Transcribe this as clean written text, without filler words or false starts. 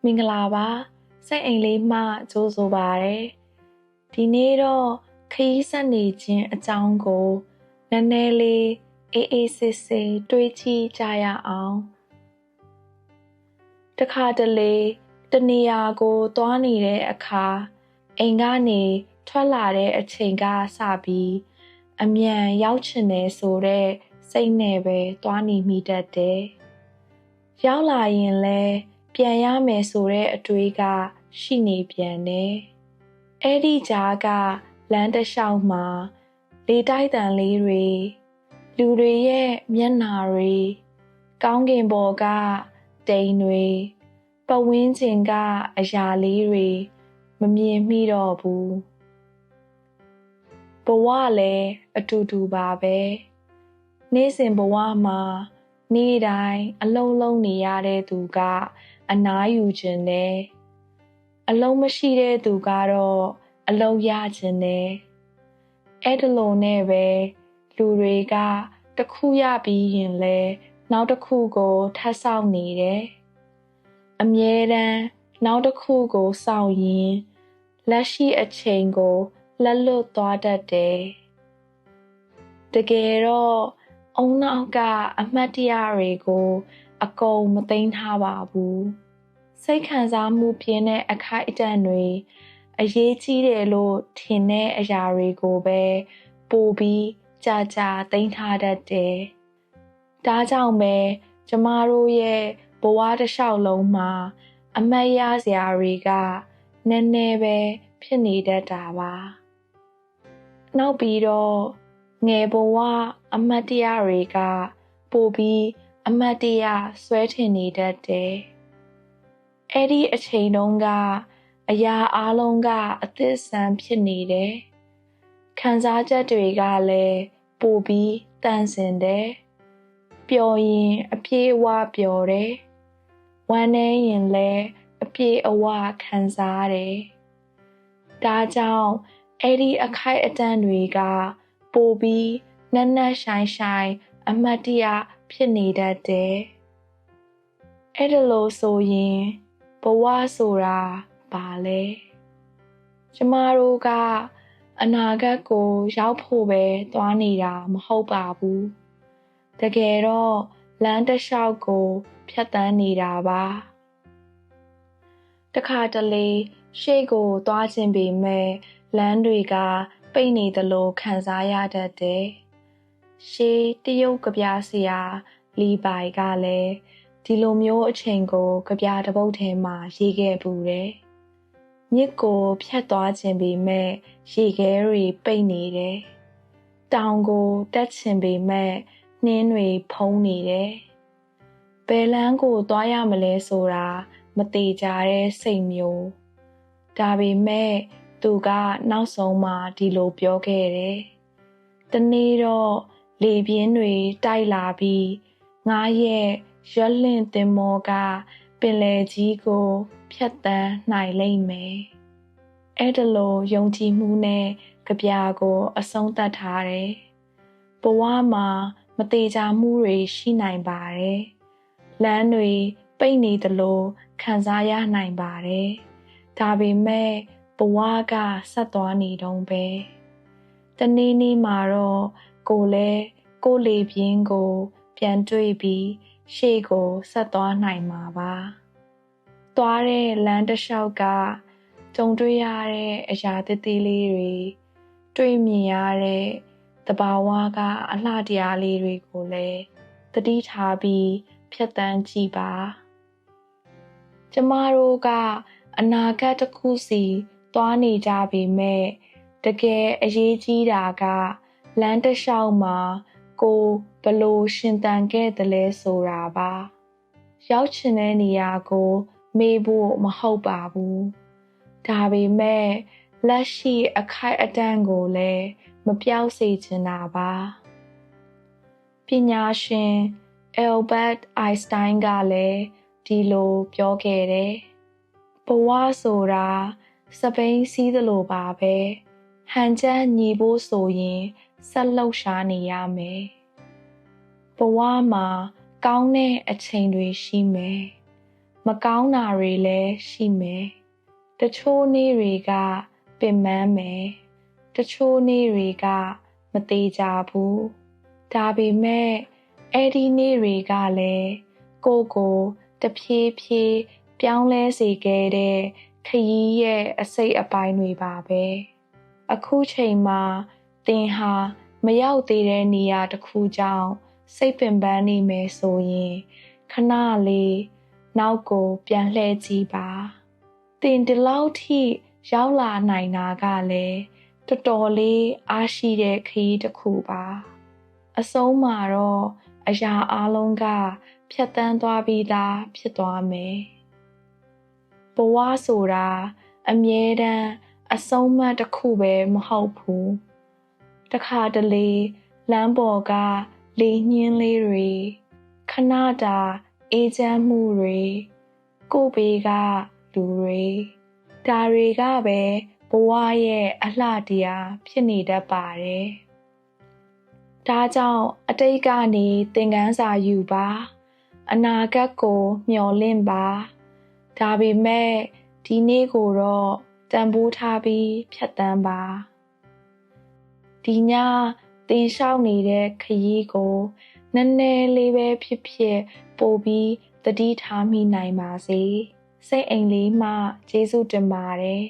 မင်္ဂလာပါစိတ်အိမ်လေးမှကြိုးဆိုပါရယ်ဒီနေ့တော့ခရီးဆက်နေခြင်းအကြောင်းကိုနည်းနည်းလေးအေးဆေးဆေးတွေးကြည့်ကြရအောင်တခါတလေတနေရာကိုသွားနေတဲ့အခါအိမ်ကနေထွက်လာတဲ့အချိန်ကစပြီးအမြန်ရောက်ချင်တယ်ဆိုတဲ့စိတ်နဲ့ပဲသွားနေမိတတ်တယ်ရောက်လာရင်လည်းပြန်ရမယ်ဆိုတဲ့အတွေးကရှိနေပြန်တယ်။အဲ့ဒီကြားကလမ်းတစ်လျှောက်မှာလေတိုက်တန်လေးတွေလူတွေရဲ့မျက်နှာတွေကောင်းကင်ဘော်ကတိမ်တွေပတ်ဝန်းကျင်ကအရာလေးတွေမမြင်မိတော့ဘူး။ဘဝလည်းအတူတူပါပဲ။နေ့စဉ်ဘဝမှာနေ့တိုင်းအလုံးလုံးနေရတဲ့သူကအနားယူခြင်းနဲ့အလုံးမရှိတဲ့သူကတော့အလုံးရခြင်းနဲ့အဲ့ဒီလိုနဲ့ပဲလူတွေကတစ်ခုရပြီးရင်လဲနောက်တစ်ခုကိုထပ်ဆောင်နေတယ်အမြဲတမ်းနောက်တစ်ခုကိုစောင့်ရင်လက်ရှိအချိန်ကိုလက်လွတ်သွားတတ်တယ်တကယ်တော့အုံနောက်ကအမှတ်တရတွေကိုအကုန်မသိမ်းထားပါဘူးစိတ်ခံစားမှုပြင်းတဲ့အခိုက်အတန့်တွေအရေးကြီးတယ်လို့ထင်တဲ့အရာတွေကိုပဲပိုပြီးကြာသိမ်းထားတတ်တယ်ဒါကြောင့်ပဲကျမတို့ရဲ့ဘဝတစ်လျှောက်လုံးမှာအမှတ်ရစရာတွေကနည်းနည်းပဲဖြစ်နေတတ်တာပါနောက်ပြီးတော့ငယ်ဘဝအမှတ်တရတွေကပိုပြီးအမှတ်တရဆွဲထင်နေတတ်တယ်။အဲ့ဒီအချိန်တုန်းကအရာအလုံးကအသစ်ဆန်းဖြစ်နေတယ်။ခံစားချက်တွေကလည်းပိုပြီးတန်ဆင်တယ်။ပျော်ရင်အပြေးအဝပျော်တယ်။ဝမ်းနည်းရင်လည်းအပြေးအဝခံစားတယ်။ဒါကြောင့်အဲ့ဒီအခိုက်အတန့်တွေကပိုပြီးနက်နက်ရှိုင်းအမှတ်တရဖြစ်နေတတ်တယ်။အဲ့ဒါလို့ဆိုရင်ဘဝဆိုတာဘာလဲ။ကျမတို့ကအနာဂတ်ကိုရောက်ဖို့ပဲသွားနေတာမဟုတ်ပါဘူး။တကယ်တော့လမ်းတစ်လျှောက်ကိုဖြတ်သန်းနေတာပါ။တခါတလေရှေ့ကိုသွားခြင်းပေမဲ့လမ်းတွေကပိတ်နေသလိုခံစားရတတ်တယ်။ရှေးတရုတ်ကဗျာဆရာလီပိုင်ကလည်းဒီလိုမျိုးအချိန်ကိုကဗျာတစ်ပုဒ်ထဲမှာရေးခဲ့ပူတယ်။မြစ်ကိုဖြတ်သွားခြင်းပေမဲ့ရေခဲတွေပိတ်နေတယ်။တောင်ကိုတက်ခြင်းပေမဲ့နှင်းတွေဖုံးနေတယ်။ဘယ်လမ်းကိုသွားရမလဲဆိုတာမသေချာတဲ့စိတ်မျိုး။ဒါပေမဲ့သူကနောက်ဆုံးမှဒီလိုပြောခဲ့တယ်။တနေ့တော့လေပြင်းတွေတိုက်လာပြီးငါးရဲ့ရွက်လင့်သင်္ဘောကပင်လယ်ကြီးကိုဖြတ်သန်းနိုင်လိမ့်မယ်။အဲ့ဒါလိုယုံကြည်မှုနဲ့ကြပြကိုအဆုံးသတ်ထားတယ်။ဘဝမှာမသေချာမှုတွေရှိနိုင်ပါတယ်။လမ်းတွေပိတ်နေသလိုခံစားရနိုင်ပါတယ်။ဒါပေမဲ့ဘဝကဆက်သွားနေတုန်းပဲ။တနေ့နေ့မှာတော့ကိုလည်းကိုလေပြင်းကိုပြန်တွေ့ပြီးရှေ့ကိုဆက်သွားနိုင်မှာပါ။သွားတဲ့လမ်းတစ်လျှောက်ကကြုံတွေ့ရတဲ့အရာသေးသေးလေးတွေတွေ့မြင်ရတဲ့သဘာဝကအလှတရားလေးတွေကိုလည်းသတိထားပြီးဖြတ်သန်းကြည့်ပါ။ကျမတို့ကအနာဂတ်တစ်ခုစီသွားနေကြပေမဲ့တကယ်အရေးကြီးတာကလမ်းတစ်လျှောက်မှာကိုဘလို့ရှင်သန်ခဲ့သလဲဆိုတာပါရောက်ချင်တဲ့နေရာကိုမေးဖို့မဟုတ်ပါဘူးဒါပေမဲ့လက်ရှိအခိုက်အတန့်ကိုလည်းမပြောက်စေချင်တာပါပညာရှင်အယ်ဘတ်အိုင်စတိုင်းကလည်းဒီလိုပြောခဲ့တယ်ဘဝဆိုတာစပိန်စီးသလိုပါပဲဟန်ချက်ညီဖို့ဆိုရင်ဆက်လှုပ်ရှားနေရမယ်ဘဝမှာကောင်းတဲ့အချိန်တွေရှိမယ် မကောင်းတာတွေလည်းရှိမယ်တချို့နေ့တွေကပင်ပန်းမယ်တချို့နေ့တွေကမသေးကြဘူးဒါပေမဲ့အဲ့ဒီနေ့တွေကလည်းကိုတဖြည်းဖြည်းပြောင်းလဲစေခဲ့တဲ့ခရီးရဲ့အစိတ်အပိုင်းတွေပါပဲအခုချိန်မှာသင်ဟာမရောက်သေးတဲ့နေရာတစ်ခုကြောင့်စိတ်ပင်ပန်းနေမယ်ဆိုရင်ခဏလေးနောက်ကိုပြန်လှည့်ကြည့်ပါသင်ဒီလောက်ထိရောက်လာနိုင်တာကလည်းတော်တော်လေးအားရှိတဲ့ခရီးတစ်ခုပါအဆုံးမှာတော့အရာအလုံးကဖြတ်တန်းသွားပြီးသားဖြစ်သွားမယ်ဘဝဆိုတာအမြဲတမ်းအဆုံးမတစ်ခုပဲမဟုတ်ဘူးတခါတလေလမ်းပေါ်ကလေညှင်းလေးတွေခဏတာအေးချမ်းမှုတွေကိုယ်ဘေးကလူတွေဒါတွေကပဲဘဝရဲ့အလှတရားဖြစ်နေတတ်ပါတယ်ဒါကြောင့်အတိတ်ကနေသင်ခန်းစာယူပါအနာဂတ်ကိုမျှော်လင့်ပါဒါပေမဲ့ဒီနေ့ကိုတော့တန်ဖိုးထားပြီးဖြတ်သန်းပါဒီညသင်လျှောက်နေတဲ့ခရီးကိုနည်းနည်းလေးပဲဖြစ်ဖြစ်ပို့ပြီးသတိထားမိနိုင်ပါစေစိတ်အိမ်လေးမှကျေးဇူးတင်ပါတယ်